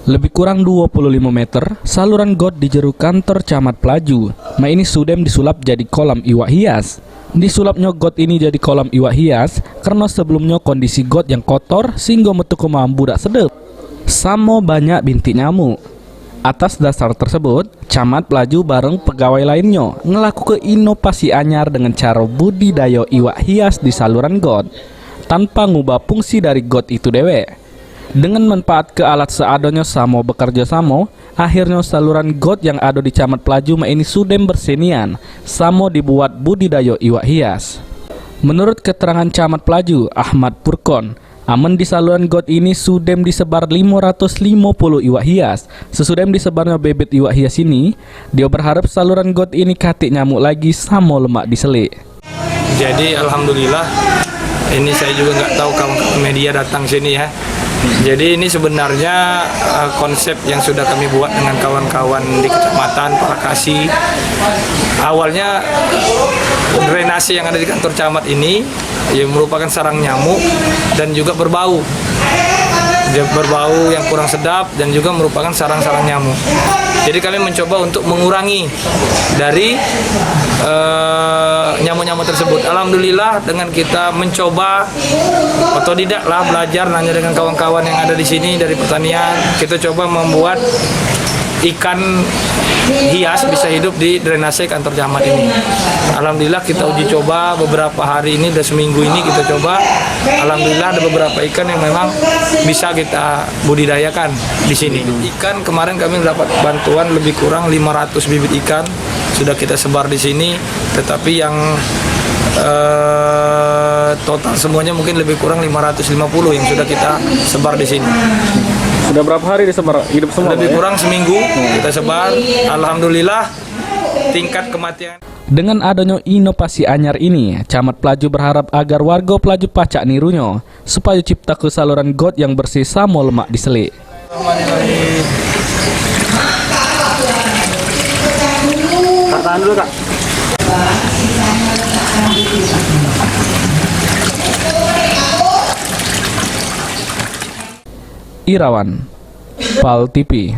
Lebih kurang 25 meter, saluran got di jero kantor Camat Pelaju. Ini sudem disulap jadi kolam iwak hias. Disulapnya got ini jadi kolam iwak hias karena sebelumnya kondisi got yang kotor sehingga metu kemambu dak sedep. Samo banyak bintik nyamuk. Atas dasar tersebut, Camat Pelaju bareng pegawai lainnya ngelaku ke inovasi anyar dengan cara budidaya iwak hias di saluran got tanpa ngubah fungsi dari got itu dewe. Dengan manfaat ke alat seadanya Samo bekerja Samo, akhirnya saluran got yang ada di Camat Pelaju ini sudem bersenian. Samo dibuat budidaya iwak hias. Menurut keterangan Camat Pelaju, Ahmad Purkon, aman di saluran got ini sudem disebar 550 iwak hias. Sesudem disebarnya bebet iwak hias ini, dia berharap saluran got ini katik nyamuk lagi Samo lemak diselik. Jadi alhamdulillah, ini saya juga nggak tahu kawan media datang sini ya. Jadi ini sebenarnya konsep yang sudah kami buat dengan kawan-kawan di kecamatan Palakasi. Awalnya drainase yang ada di kantor camat ini ya merupakan sarang nyamuk dan juga berbau yang kurang sedap dan juga merupakan sarang-sarang nyamuk. Jadi kami mencoba untuk mengurangi dari nyamuk-nyamuk tersebut. Alhamdulillah dengan kita mencoba otodidaklah belajar nanya dengan kawan-kawan yang ada di sini dari pertanian, kita coba membuat ikan hias bisa hidup di drainase kantor camat ini. Alhamdulillah kita uji coba beberapa hari ini, udah seminggu ini kita coba. Alhamdulillah ada beberapa ikan yang memang bisa kita budidayakan di sini. Ikan kemarin kami mendapat bantuan lebih kurang 500 bibit ikan sudah kita sebar di sini, tetapi yang total semuanya mungkin lebih kurang 550 yang sudah kita sebar di sini. Sudah berapa hari disebar? Hidup semua? Lebih kurang seminggu kita sebar. Alhamdulillah tingkat kematian. Dengan adanya inovasi anyar ini, Camat Pelaju berharap agar warga Pelaju pacak nirunya supaya cipta ke saluran got yang bersih Samo lemak diselik. Tahan dulu Kak. Irawan, PAL TV.